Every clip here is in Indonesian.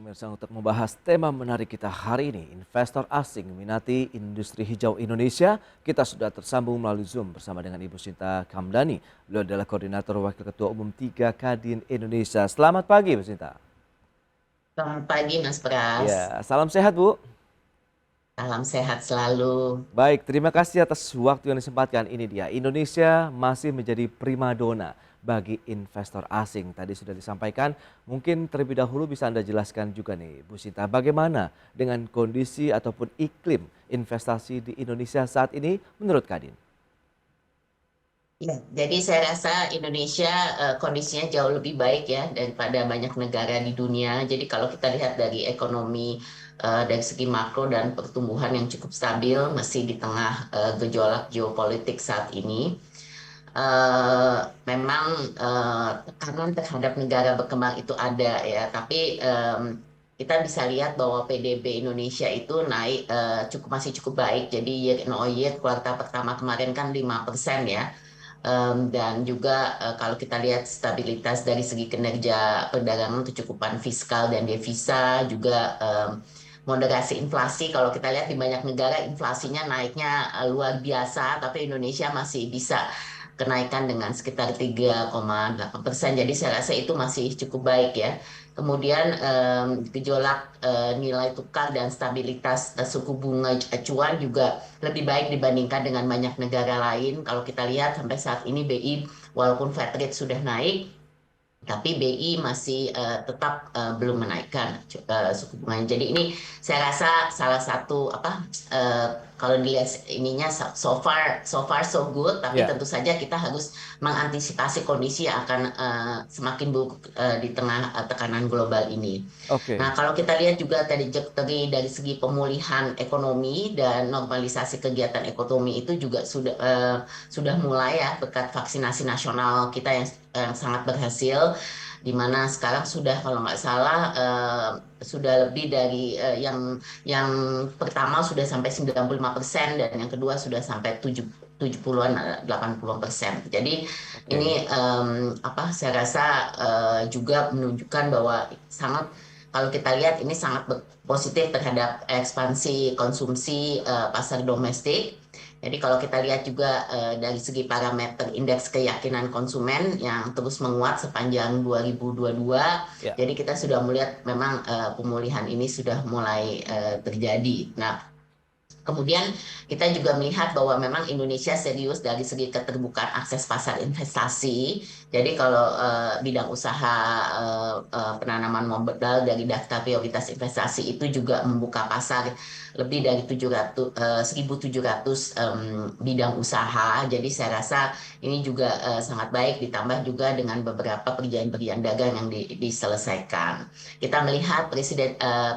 pemirsa, untuk membahas tema menarik kita hari ini, investor asing minati industri hijau Indonesia. Kita sudah tersambung melalui Zoom bersama dengan Ibu Sinta Kamdani. Beliau adalah Koordinator Wakil Ketua Umum 3 Kadin Indonesia. Selamat pagi, Bu Sinta. Selamat pagi, Mas Pras. Ya, salam sehat, Bu. Salam sehat selalu. Baik, terima kasih atas waktu yang disempatkan. Ini dia, Indonesia masih menjadi primadona bagi investor asing. Tadi sudah disampaikan, mungkin terlebih dahulu bisa Anda jelaskan juga nih, Bu Sinta, bagaimana dengan kondisi ataupun iklim investasi di Indonesia saat ini menurut Kadin? Ya, jadi saya rasa Indonesia kondisinya jauh lebih baik ya daripada banyak negara di dunia. Jadi kalau kita lihat dari ekonomi dari segi makro dan pertumbuhan yang cukup stabil, masih di tengah gejolak geopolitik saat ini. eh, Memang tekanan terhadap negara berkembang itu ada ya, tapi kita bisa lihat bahwa PDB Indonesia itu naik masih cukup baik. Jadi year on year kuartal pertama kemarin kan 5% ya. Dan juga kalau kita lihat stabilitas dari segi kinerja perdagangan, kecukupan fiskal dan devisa, juga moderasi inflasi. Kalau kita lihat di banyak negara inflasinya naiknya luar biasa, tapi Indonesia masih bisa kenaikan dengan sekitar 3,8%. Jadi saya rasa itu masih cukup baik ya. Kemudian gejolak nilai tukar dan stabilitas suku bunga acuan juga lebih baik dibandingkan dengan banyak negara lain. Kalau kita lihat sampai saat ini BI walaupun Fed rate sudah naik, tapi BI masih tetap belum menaikkan suku bunganya. Jadi ini saya rasa salah satu kalau dilihat ininya so far so good, tapi Ya, tentu saja kita harus mengantisipasi kondisi yang akan semakin buruk di tengah tekanan global ini. oke. Nah, kalau kita lihat juga dari segi pemulihan ekonomi dan normalisasi kegiatan ekonomi itu juga sudah mulai ya berkat vaksinasi nasional kita yang sangat berhasil, di mana sekarang sudah kalau nggak salah sudah lebih dari yang pertama sudah sampai 95% dan yang kedua sudah sampai 70-an 80%. Jadi Oke. ini saya rasa juga menunjukkan bahwa sangat, kalau kita lihat ini sangat positif terhadap ekspansi konsumsi pasar domestik. Jadi kalau kita lihat juga dari segi parameter indeks keyakinan konsumen yang terus menguat sepanjang 2022, Ya. jadi kita sudah melihat memang pemulihan ini sudah mulai terjadi. Nah, kemudian kita juga melihat bahwa memang Indonesia serius dari segi keterbukaan akses pasar investasi. Jadi kalau bidang usaha penanaman modal dari daftar prioritas investasi itu juga membuka pasar lebih dari 1.700 bidang usaha. Jadi saya rasa ini juga sangat baik, ditambah juga dengan beberapa perjanjian dagang yang diselesaikan. Kita melihat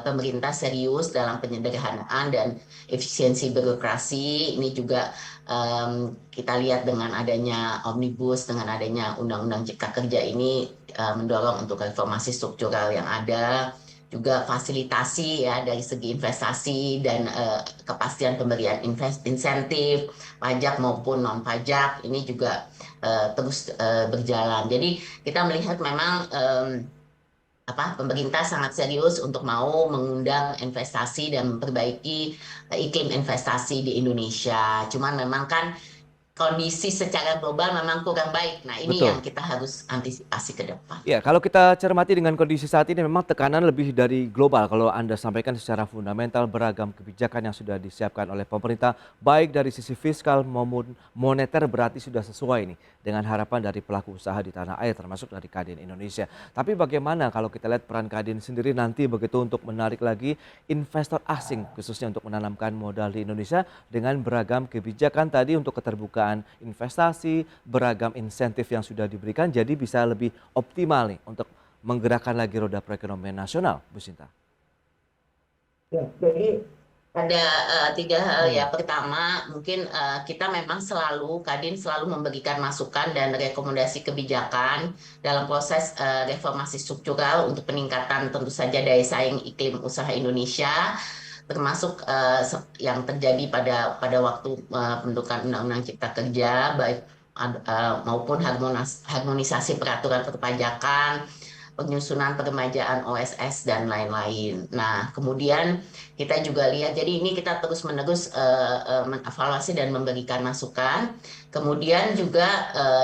pemerintah serius dalam penyederhanaan dan efisiensi birokrasi. Ini juga kita lihat dengan adanya omnibus, dengan adanya undang-undang cipta kerja ini mendorong untuk reformasi struktural yang ada, juga fasilitasi ya dari segi investasi dan kepastian pemberian insentif pajak maupun non pajak ini juga terus berjalan. Jadi kita melihat memang pemerintah sangat serius untuk mau mengundang investasi dan memperbaiki iklim investasi di Indonesia. Cuman memang kan kondisi secara global memang kurang baik. Nah, ini yang Betul. kita harus antisipasi ke depan. Ya, kalau kita cermati dengan kondisi saat ini memang tekanan lebih dari global. Kalau Anda sampaikan secara fundamental beragam kebijakan yang sudah disiapkan oleh pemerintah, baik dari sisi fiskal maupun moneter berarti sudah sesuai nih dengan harapan dari pelaku usaha di tanah air termasuk dari Kadin Indonesia. Tapi bagaimana kalau kita lihat peran Kadin sendiri nanti begitu untuk menarik lagi investor asing khususnya untuk menanamkan modal di Indonesia dengan beragam kebijakan tadi untuk keterbukaan investasi, beragam insentif yang sudah diberikan jadi bisa lebih optimal nih untuk menggerakkan lagi roda perekonomian nasional, Bu Sinta. Ya, jadi ada tiga hal ya. Hmm, Pertama, mungkin kita memang Kadin selalu memberikan masukan dan rekomendasi kebijakan dalam proses reformasi struktural untuk peningkatan tentu saja daya saing iklim usaha Indonesia, termasuk yang terjadi pada waktu pembentukan Undang-Undang Cipta Kerja, baik maupun harmonisasi peraturan perpajakan, penyusunan peremajaan OSS dan lain-lain. Nah, kemudian kita juga lihat, jadi ini kita terus-menerus mengevaluasi dan memberikan masukan. Kemudian juga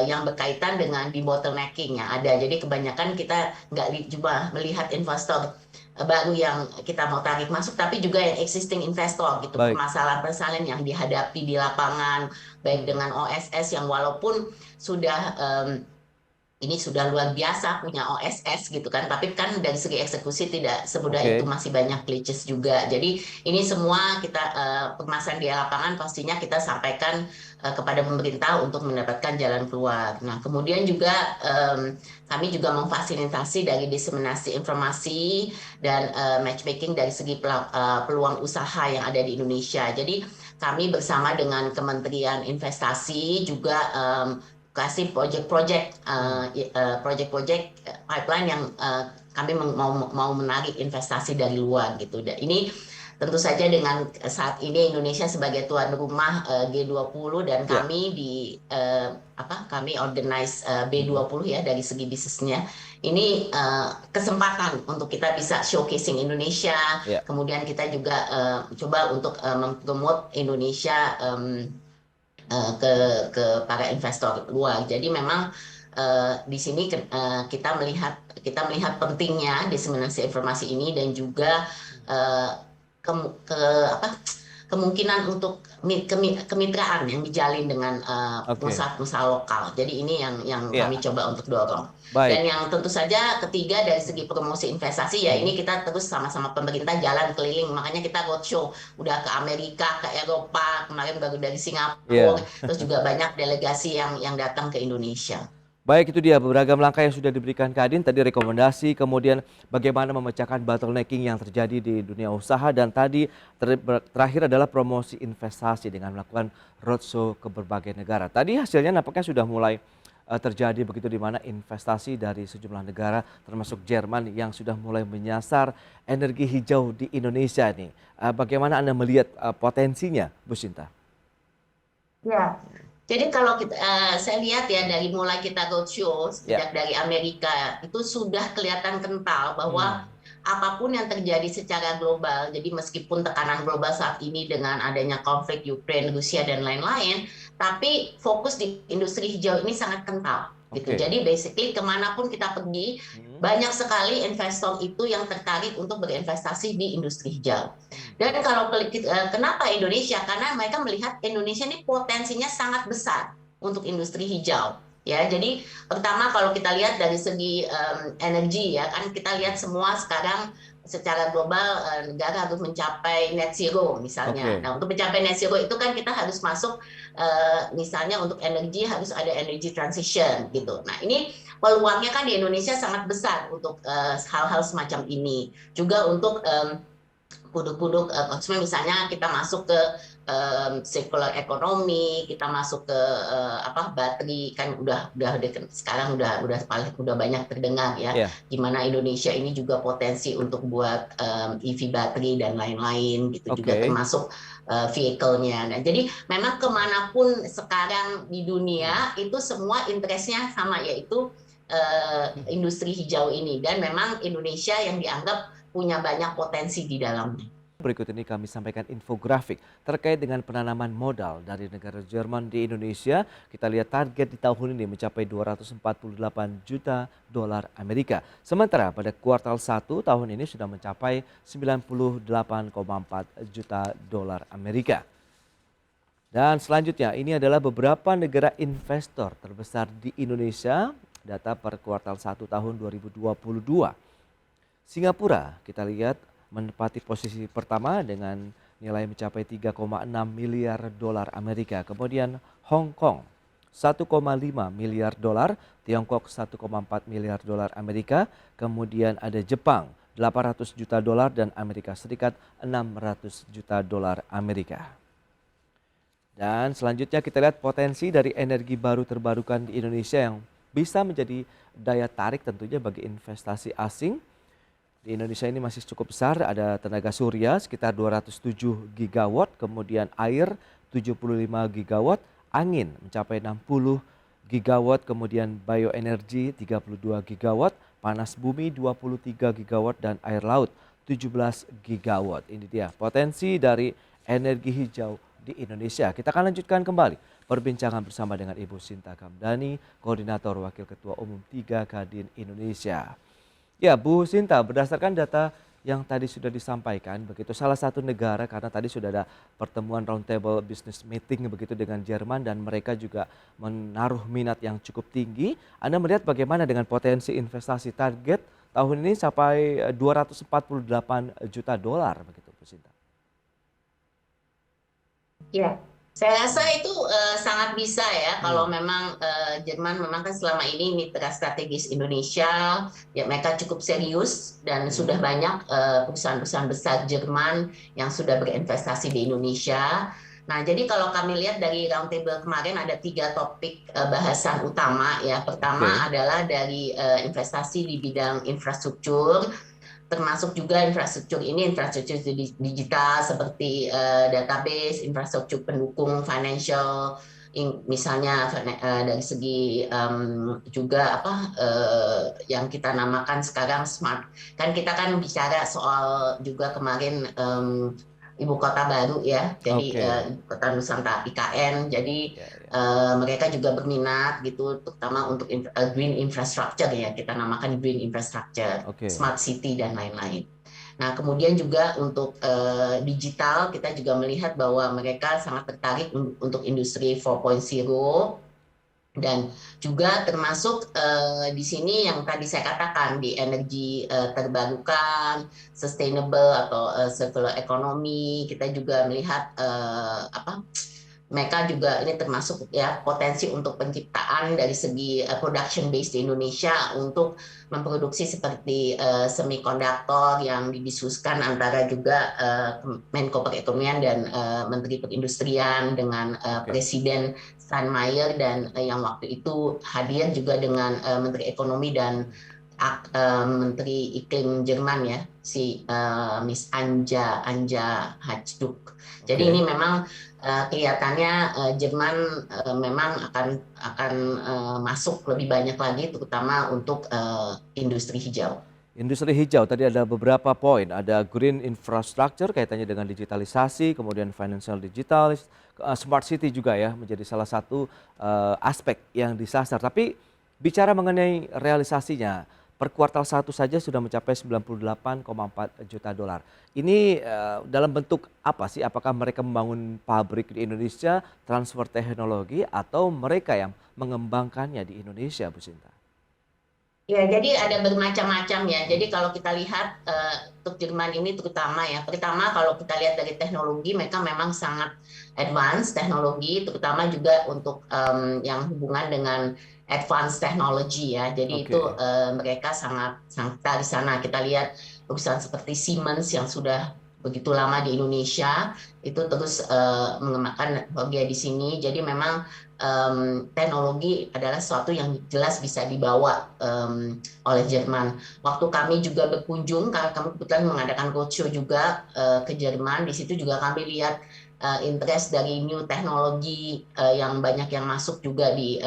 yang berkaitan dengan debottlenecking yang ada. Jadi kebanyakan kita nggak cuma melihat investor baru yang kita mau tarik masuk, tapi juga yang existing investor gitu, Baik. permasalahan-permasalahan yang dihadapi di lapangan, baik dengan OSS yang walaupun sudah ini sudah luar biasa punya OSS gitu kan, tapi kan dari segi eksekusi tidak semudah itu, Oke. masih banyak glitches juga. Jadi ini semua kita permasalahan di lapangan pastinya kita sampaikan kepada pemerintah untuk mendapatkan jalan keluar. Nah, kemudian juga kami juga memfasilitasi dari diseminasi informasi dan matchmaking dari segi peluang usaha yang ada di Indonesia. Jadi kami bersama dengan Kementerian Investasi juga kasih project-project pipeline yang kami mau menarik investasi dari luar gitu. Dan ini tentu saja dengan saat ini Indonesia sebagai tuan rumah G20 dan Ya. kami kami organize B20 ya dari segi bisnisnya. Ini kesempatan untuk kita bisa showcasing Indonesia. Ya. Kemudian kita juga coba untuk mempromote Indonesia ke para investor luar. Jadi memang di sini kita melihat pentingnya diseminasi informasi ini dan juga uh, ke, ke apa kemungkinan untuk kemitraan yang dijalin dengan Oke. pengusaha-pengusaha lokal. Jadi ini yang kami Ya. coba untuk dorong. Baik. Dan yang tentu saja ketiga dari segi promosi investasi ya Hmm. ini kita terus sama-sama pemerintah jalan keliling. Makanya kita roadshow udah ke Amerika, ke Eropa, kemarin baru dari Singapura, Ya. terus juga banyak delegasi yang datang ke Indonesia. Baik, itu dia beragam langkah yang sudah diberikan Kadin, tadi rekomendasi, kemudian bagaimana memecahkan bottlenecking yang terjadi di dunia usaha, dan tadi terakhir adalah promosi investasi dengan melakukan roadshow ke berbagai negara. Tadi hasilnya nampaknya sudah mulai terjadi begitu, di mana investasi dari sejumlah negara termasuk Jerman yang sudah mulai menyasar energi hijau di Indonesia nih. Bagaimana Anda melihat potensinya, Bu Sinta? Ya, jadi kalau saya lihat ya dari mulai kita roadshow Ya. sejak dari Amerika itu sudah kelihatan kental Hmm. bahwa apapun yang terjadi secara global, jadi meskipun tekanan global saat ini dengan adanya konflik Ukraina, Rusia dan lain-lain, tapi fokus di industri hijau ini sangat kental gitu. Oke. Jadi basically kemanapun kita pergi, Hmm. banyak sekali investor itu yang tertarik untuk berinvestasi di industri hijau. Dan kalau kenapa Indonesia? Karena mereka melihat Indonesia ini potensinya sangat besar untuk industri hijau. Ya, jadi pertama kalau kita lihat dari segi energi ya kan kita lihat semua sekarang secara global negara harus mencapai net zero misalnya. Oke. Nah, untuk mencapai net zero itu kan kita harus masuk misalnya untuk energi harus ada energy transition gitu. Nah, ini peluangnya kan di Indonesia sangat besar untuk hal-hal semacam ini. Juga untuk produk-produk konsumen, misalnya kita masuk ke circular economy, kita masuk ke bateri kan sekarang udah banyak terdengar ya, Ya. gimana Indonesia ini juga potensi untuk buat EV bateri dan lain-lain gitu, juga Oke. termasuk vehicle-nya. Nah, jadi memang kemanapun sekarang di dunia itu semua interestnya sama, yaitu industri hijau ini, dan memang Indonesia yang dianggap punya banyak potensi di dalamnya. Berikut ini kami sampaikan infografik terkait dengan penanaman modal dari negara Jerman di Indonesia. Kita lihat target di tahun ini mencapai 248 juta dolar Amerika. Sementara pada kuartal 1 tahun ini sudah mencapai 98,4 juta dolar Amerika. Dan selanjutnya ini adalah beberapa negara investor terbesar di Indonesia, data per kuartal 1 tahun 2022. Singapura kita lihat menempati posisi pertama dengan nilai mencapai 3,6 miliar dolar Amerika. Kemudian Hong Kong 1,5 miliar dolar, Tiongkok 1,4 miliar dolar Amerika, kemudian ada Jepang 800 juta dolar dan Amerika Serikat 600 juta dolar Amerika. Dan selanjutnya kita lihat potensi dari energi baru terbarukan di Indonesia yang bisa menjadi daya tarik tentunya bagi investasi asing. Di Indonesia ini masih cukup besar, ada tenaga surya sekitar 207 gigawatt, kemudian air 75 gigawatt, angin mencapai 60 gigawatt, kemudian bioenergi 32 gigawatt, panas bumi 23 gigawatt, dan air laut 17 gigawatt. Ini dia potensi dari energi hijau di Indonesia. Kita akan lanjutkan kembali perbincangan bersama dengan Ibu Sinta Kamdani, Koordinator Wakil Ketua Umum 3 Kadin Indonesia. Ya, Bu Sinta, berdasarkan data yang tadi sudah disampaikan, begitu salah satu negara, karena tadi sudah ada pertemuan roundtable business meeting begitu dengan Jerman, dan mereka juga menaruh minat yang cukup tinggi. Anda melihat bagaimana dengan potensi investasi target tahun ini sampai 248 juta dolar begitu, Bu Sinta? Ya, saya rasa itu sangat bisa ya kalau Hmm, memang Jerman memang kan selama ini mitra strategis Indonesia, ya mereka cukup serius dan hmm, sudah banyak perusahaan-perusahaan besar Jerman yang sudah berinvestasi di Indonesia. Nah, jadi kalau kami lihat dari roundtable kemarin ada 3 topik bahasan utama ya. Pertama oke, adalah dari investasi di bidang infrastruktur, termasuk juga infrastruktur ini, infrastruktur digital seperti database, infrastruktur pendukung financial, misalnya dari segi juga apa yang kita namakan sekarang smart. Kan kita kan bicara soal juga kemarin ibu kota baru ya, jadi oke, ibu kota Nusantara IKN. Jadi ya, ya, mereka juga berminat gitu, terutama untuk green infrastructure ya, kita namakan green infrastructure, oke, smart city dan lain-lain. Nah, kemudian juga untuk digital kita juga melihat bahwa mereka sangat tertarik untuk industri 4.0, dan juga termasuk di sini yang tadi saya katakan di energi terbarukan, sustainable atau circular economy. Kita juga melihat apa mereka juga ini termasuk ya potensi untuk penciptaan dari segi production base di Indonesia untuk memproduksi seperti semikonduktor yang didiskusikan antara juga Menko Perekonomian dan Menteri Perindustrian dengan oke, Presiden Steinmeier, dan yang waktu itu hadir juga dengan Menteri Ekonomi dan Menteri Iklim Jerman ya, si Miss Anja Hajduk. Jadi oke. ini memang kelihatannya Jerman memang akan masuk lebih banyak lagi, terutama untuk industri hijau. Industri hijau tadi ada beberapa poin, ada green infrastructure kaitannya dengan digitalisasi, kemudian financial digital, smart city juga ya menjadi salah satu aspek yang disasar. Tapi bicara mengenai realisasinya, per kuartal 1 saja sudah mencapai 98,4 juta dolar. Ini dalam bentuk apa sih? Apakah mereka membangun pabrik di Indonesia, transfer teknologi, atau mereka yang mengembangkannya di Indonesia, Bu Sinta? Ya, jadi ada bermacam-macam ya. Jadi kalau kita lihat untuk Jerman ini terutama ya, pertama kalau kita lihat dari teknologi, mereka memang sangat advance teknologi, terutama juga untuk yang hubungan dengan advance technology ya. Jadi itu Oke, mereka sangat sangat di sana. Kita lihat perusahaan seperti Siemens yang sudah begitu lama di Indonesia itu terus mengembangkan teknologi di sini. Jadi memang teknologi adalah sesuatu yang jelas bisa dibawa oleh Jerman. Waktu kami juga berkunjung, karena kami kebetulan mengadakan roadshow juga ke Jerman, di situ juga kami lihat interest dari new teknologi yang banyak yang masuk juga di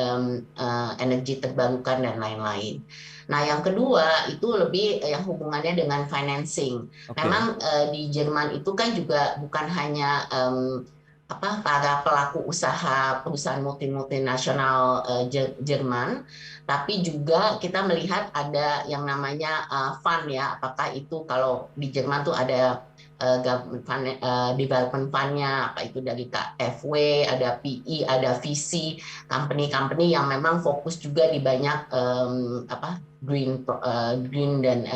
energi terbarukan dan lain-lain. Nah, yang kedua itu lebih yang hubungannya dengan financing. oke, Memang di Jerman itu kan juga bukan hanya apa para pelaku usaha perusahaan multinasional Jerman, tapi juga kita melihat ada yang namanya fund ya. Apakah itu kalau di Jerman tuh ada government fund, development fund-nya, apa itu dari KfW, ada PI, ada VC, company-company yang memang fokus juga di banyak apa green dan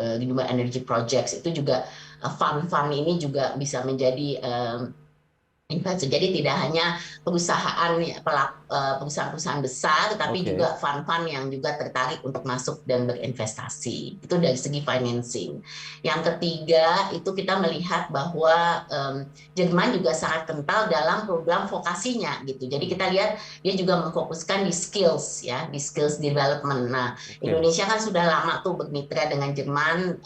renewable energy projects. Itu juga fund-fund ini juga bisa menjadi investor. Jadi tidak hanya perusahaan ya, perusahaan-perusahaan besar, tapi oke. juga fund-fund yang juga tertarik untuk masuk dan berinvestasi. Itu dari segi financing. Yang ketiga itu kita melihat bahwa Jerman juga sangat kental dalam program vokasinya gitu. Jadi Hmm, kita lihat dia juga memfokuskan di skills ya, di skills development. Nah, oke. Indonesia kan sudah lama tuh bermitra dengan Jerman,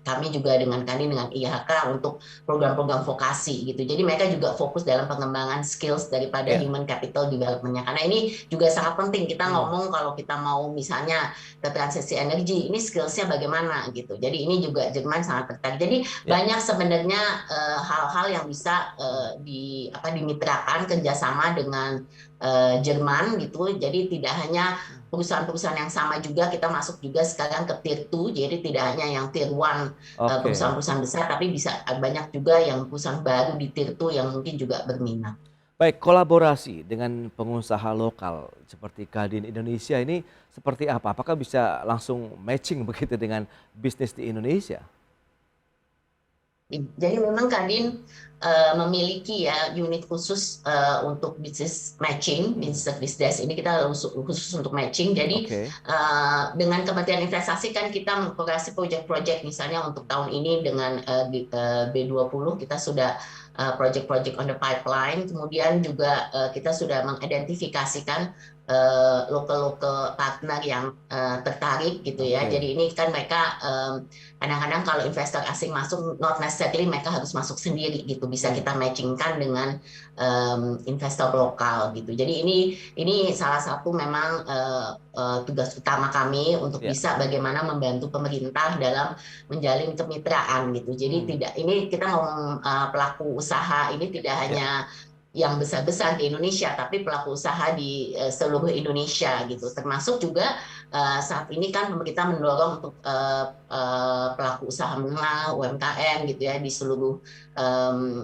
kami juga dengan IHK untuk program-program vokasi gitu. Jadi mereka juga fokus dalam pengembangan skills daripada Ya. human capital development namanya. Karena ini juga sangat penting kita Hmm, ngomong kalau kita mau misalnya ke transisi energi, ini skillsnya bagaimana gitu. Jadi ini juga Jerman sangat tertarik. Jadi ya. banyak sebenarnya hal-hal yang bisa Hmm, dimitrakan kerjasama dengan Jerman gitu. Jadi tidak hanya hmm. perusahaan-perusahaan yang sama juga, kita masuk juga sekarang ke tier 2, jadi tidak hanya yang tier 1 Oke. perusahaan-perusahaan besar, tapi bisa banyak juga yang perusahaan baru di tier 2 yang mungkin juga berminat. Baik, kolaborasi dengan pengusaha lokal seperti Kadin Indonesia ini seperti apa? Apakah bisa langsung matching begitu dengan bisnis di Indonesia? Jadi memang Kadin memiliki ya unit khusus untuk business matching, Hmm, business service desk ini kita khusus untuk matching. Jadi oke, dengan Kementerian Investasi kan kita mengkurasi project-project, misalnya untuk tahun ini dengan B20 kita sudah project-project on the pipeline. Kemudian juga kita sudah mengidentifikasikan local partner yang tertarik gitu ya. oke, Jadi ini kan mereka kadang-kadang kalau investor asing masuk, not necessarily mereka harus masuk sendiri gitu, bisa hmm, kita matchingkan dengan investor lokal gitu. Jadi ini salah satu memang tugas utama kami untuk ya, bisa bagaimana membantu pemerintah dalam menjalin kemitraan gitu. Jadi hmm, tidak, ini kita ngomong pelaku usaha ini tidak ya, hanya yang besar-besar di Indonesia, tapi pelaku usaha di seluruh Indonesia gitu. Termasuk juga saat ini kan pemerintah mendorong untuk pelaku usaha menengah UMKM gitu ya di seluruh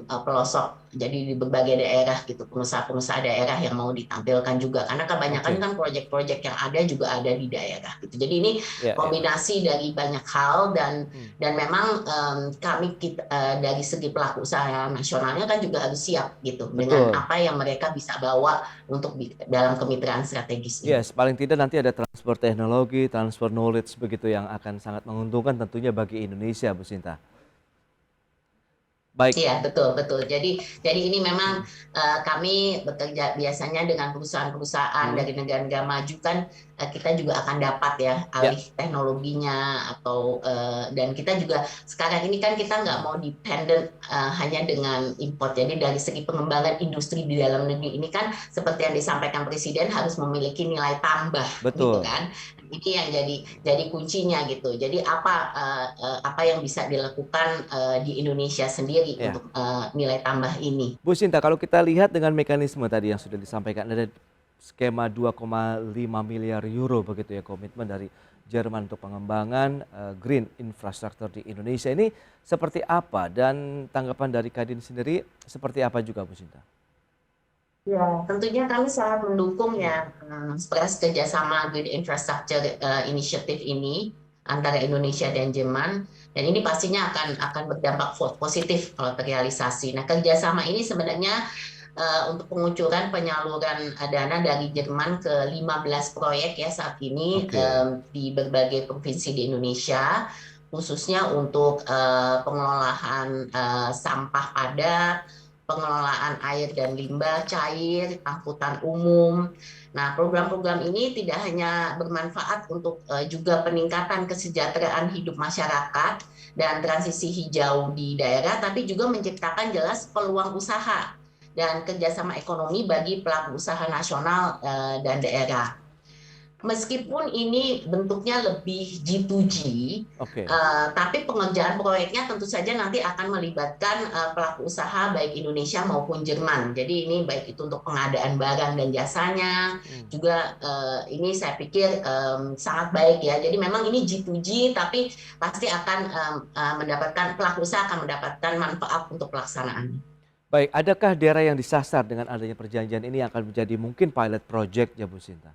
pelosok, jadi di berbagai daerah gitu, pengusaha-pengusaha daerah yang mau ditampilkan juga, karena kebanyakan oke, kan proyek-proyek yang ada juga ada di daerah gitu. Jadi ini ya, ya, kombinasi dari banyak hal, hmm, dan memang dari segi pelaku usaha nasionalnya kan juga harus siap gitu dengan betul. apa yang mereka bisa bawa untuk dalam kemitraan strategis ini. Yes, paling tidak nanti ada transfer teknologi, transfer knowledge begitu yang akan sangat menguntungkan tentunya bagi Indonesia, Bu Sinta. Baik. Iya, betul, betul. Jadi ini memang Hmm, kami bekerja biasanya dengan perusahaan-perusahaan hmm, dari negara-negara maju kan, kita juga akan dapat ya ya, alih teknologinya atau dan kita juga sekarang ini kan kita nggak hmm, mau dependent hanya dengan import. Jadi dari segi pengembangan industri di dalam negeri ini kan seperti yang disampaikan Presiden harus memiliki nilai tambah gitu betul. kan. Ini yang jadi kuncinya gitu. Jadi apa yang bisa dilakukan di Indonesia sendiri Ya. untuk nilai tambah ini. Bu Sinta, kalau kita lihat dengan mekanisme tadi yang sudah disampaikan, ada skema 2,5 miliar euro begitu ya komitmen dari Jerman untuk pengembangan green infrastructure di Indonesia ini seperti apa dan tanggapan dari Kadin sendiri seperti apa juga Bu Sinta? Ya, tentunya kami sangat mendukung Hmm, ya proses kerjasama Green Infrastructure Initiative ini antara Indonesia dan Jerman, dan ini pastinya akan berdampak positif kalau terrealisasi. Nah, kerjasama ini sebenarnya untuk pengucuran penyaluran dana dari Jerman ke 15 proyek ya saat ini oke, di berbagai provinsi di Indonesia, khususnya untuk pengelolaan sampah padat, pengelolaan air dan limbah cair, angkutan umum. Nah, program-program ini tidak hanya bermanfaat untuk juga peningkatan kesejahteraan hidup masyarakat dan transisi hijau di daerah, tapi juga menciptakan jelas peluang usaha dan kerjasama ekonomi bagi pelaku usaha nasional dan daerah. Meskipun ini bentuknya lebih G2G, oke. tapi pengerjaan proyeknya tentu saja nanti akan melibatkan pelaku usaha baik Indonesia maupun Jerman. Jadi ini baik itu untuk pengadaan barang dan jasanya, Hmm. juga ini saya pikir sangat baik ya. Jadi memang ini G2G, tapi pasti akan mendapatkan, pelaku usaha akan mendapatkan manfaat untuk pelaksanaan. Baik, adakah daerah yang disasar dengan adanya perjanjian ini yang akan menjadi mungkin pilot project ya Bu Sinta?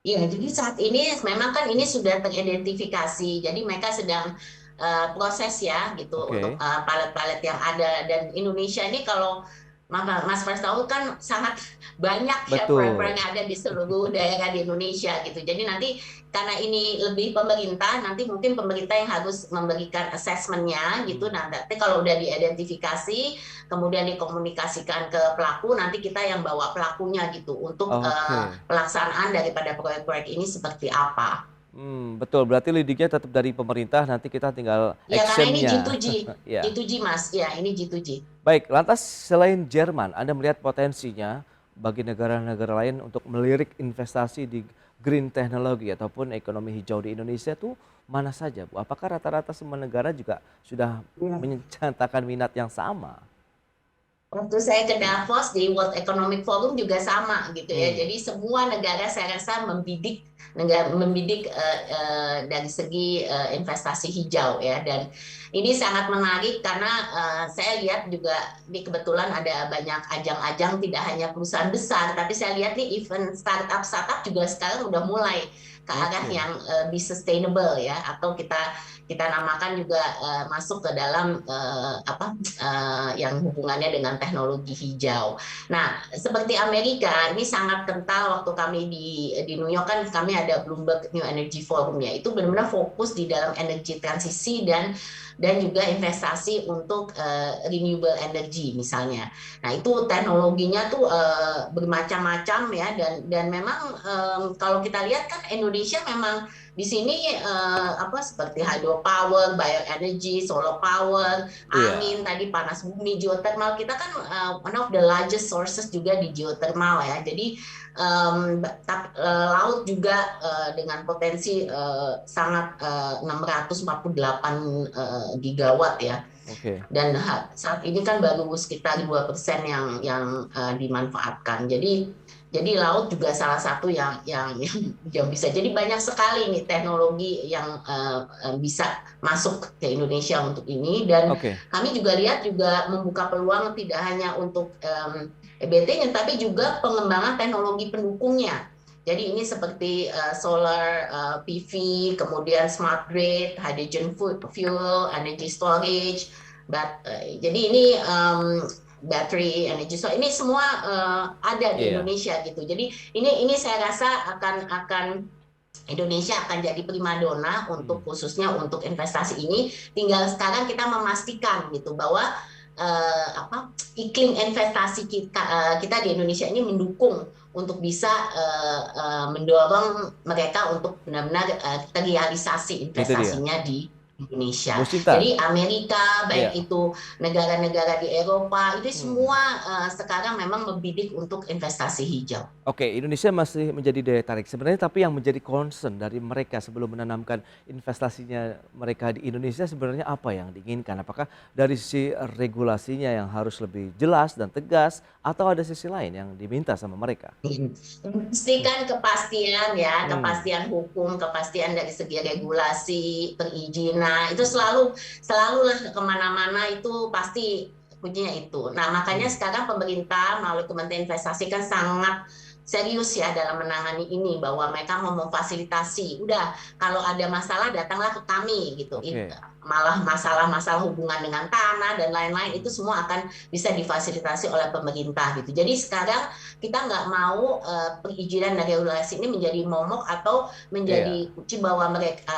Iya, jadi saat ini memang kan ini Hmm, sudah teridentifikasi. Jadi mereka sedang proses ya gitu untuk oke, palet-palet yang ada, dan Indonesia ini kalau Mas Pras tahu kan sangat banyak ya proyek-proyek betul. yang ada di seluruh daerah di Indonesia gitu. Jadi nanti karena ini lebih pemerintah, nanti mungkin pemerintah yang harus memberikan assessment-nya gitu. Hmm, Nah, nanti kalau udah diidentifikasi, kemudian dikomunikasikan ke pelaku, nanti kita yang bawa pelakunya gitu untuk oke. pelaksanaan daripada proyek-proyek ini seperti apa. Betul, berarti lidiknya tetap dari pemerintah, nanti kita tinggal Ya karena ini actionnya. G2G, Ya. G2G Mas, ya ini G2G. Baik, lantas selain Jerman, Anda melihat potensinya bagi negara-negara lain untuk melirik investasi di green technology ataupun ekonomi hijau di Indonesia tuh mana saja, Bu? Apakah rata-rata semua negara juga sudah menyatakan minat yang sama? Waktu saya ke Davos di World Economic Forum juga sama gitu ya. Hmm, Jadi semua negara saya rasa membidik negara membidik dari segi investasi hijau ya. Dan ini sangat menarik karena saya lihat juga di kebetulan ada banyak ajang-ajang tidak hanya perusahaan besar, tapi saya lihat nih event startup juga sekarang udah mulai ke arah oke. yang be sustainable ya, atau kita kita namakan juga masuk ke dalam yang hubungannya dengan teknologi hijau. Nah, seperti Amerika, ini sangat kental waktu kami di New York kan kami ada Bloomberg New Energy Forum ya. Itu benar-benar fokus di dalam energi transisi dan juga investasi untuk renewable energy misalnya. Nah, itu teknologinya tuh bermacam-macam ya dan memang kalau kita lihat kan Indonesia memang di sini seperti hydropower, bioenergy, solar power, Iya, angin tadi panas bumi, geothermal kita kan one of the largest sources juga di geothermal ya. Jadi laut juga dengan potensi sangat 648 gigawatt ya. oke. Dan saat ini kan baru sekitar 2% yang dimanfaatkan. Jadi laut juga salah satu yang bisa. Jadi banyak sekali nih teknologi yang bisa masuk ke Indonesia untuk ini. Dan Oke. kami juga lihat juga membuka peluang tidak hanya untuk EBT-nya, tapi juga pengembangan teknologi pendukungnya. Jadi ini seperti solar PV, kemudian smart grid, hydrogen fuel, energy storage. Jadi ini battery energy, so ini semua ada di Iya. Indonesia gitu. Jadi ini saya rasa akan Indonesia akan jadi primadona untuk Hmm, khususnya untuk investasi ini. Tinggal sekarang kita memastikan gitu bahwa iklim investasi kita di Indonesia ini mendukung untuk bisa mendorong mereka untuk benar-benar kita realisasi itu dia. investasinya di Bu Indonesia. Sinta, Jadi Amerika, baik iya. itu negara-negara di Eropa, itu Hmm. semua sekarang memang membidik untuk investasi hijau. Oke, Indonesia masih menjadi daya tarik. Sebenarnya tapi yang menjadi concern dari mereka sebelum menanamkan investasinya mereka di Indonesia sebenarnya apa yang diinginkan? Apakah dari sisi regulasinya yang harus lebih jelas dan tegas atau ada sisi lain yang diminta sama mereka? Hmm. Pastikan kepastian ya, Hmm, kepastian hukum, kepastian dari segi regulasi, perizinan, itu selalulah kemana-mana itu pasti kuncinya itu. Nah, makanya hmm. sekarang pemerintah melalui Kementerian Investasi kan sangat serius ya dalam menangani ini, bahwa mereka mau memfasilitasi. Udah, kalau ada masalah datanglah ke kami gitu. Oke. Malah masalah-masalah hubungan dengan tanah dan lain-lain itu Hmm. semua akan bisa difasilitasi oleh pemerintah gitu. Jadi sekarang kita nggak mau perizinan dan regulasi ini menjadi momok atau Iya, menjadi kunci bahwa mereka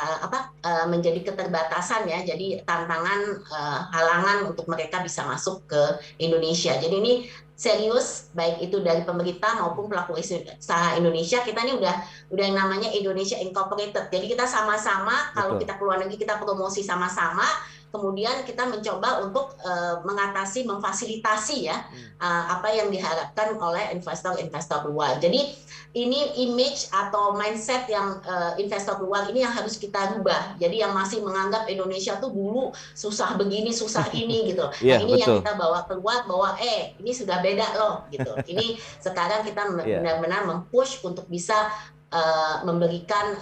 menjadi keterbatasan ya, jadi tantangan halangan untuk mereka bisa masuk ke Indonesia. Jadi ini serius baik itu dari pemerintah maupun pelaku usaha Indonesia. Kita ini udah yang namanya Indonesia Incorporated. Jadi kita sama-sama, kalau betul. kita keluar negeri kita promosi sama-sama, kemudian kita mencoba untuk mengatasi, memfasilitasi ya Hmm. apa yang diharapkan oleh investor-investor luar. Jadi ini image atau mindset yang investor luar ini yang harus kita rubah. Jadi yang masih menganggap Indonesia tuh dulu susah begini, susah ini gitu. Nah, Iya, ini yang betul. kita bawa keluar bahwa ini sudah beda loh gitu. Ini sekarang kita Iya, benar-benar mempush untuk bisa memberikan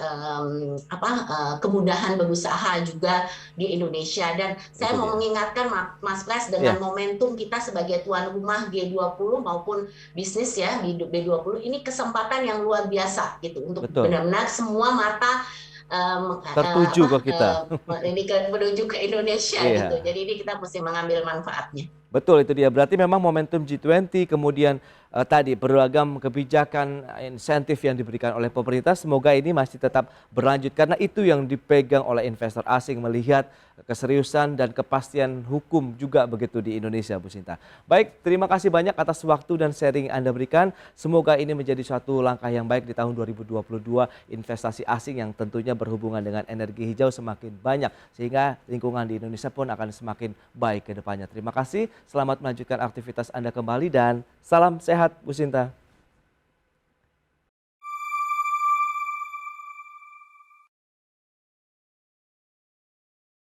kemudahan berusaha juga di Indonesia. Dan itu saya mau dia. mengingatkan Mas Pres, dengan Iya, momentum kita sebagai tuan rumah G20 maupun bisnis ya di B20, ini kesempatan yang luar biasa gitu untuk betul. benar-benar semua mata um, uh, Tertuju apa ke kita. ini menuju ke Indonesia gitu. Iya. Jadi ini kita mesti mengambil manfaatnya. Betul itu dia. Berarti memang momentum G20 kemudian tadi beragam kebijakan insentif yang diberikan oleh pemerintah semoga ini masih tetap berlanjut karena itu yang dipegang oleh investor asing melihat keseriusan dan kepastian hukum juga begitu di Indonesia, Bu Sinta. Baik, terima kasih banyak atas waktu dan sharing Anda berikan. Semoga ini menjadi suatu langkah yang baik di tahun 2022, investasi asing yang tentunya berhubungan dengan energi hijau semakin banyak sehingga lingkungan di Indonesia pun akan semakin baik ke depannya. Terima kasih. Selamat melanjutkan aktivitas Anda kembali dan salam sehat Bu Sinta.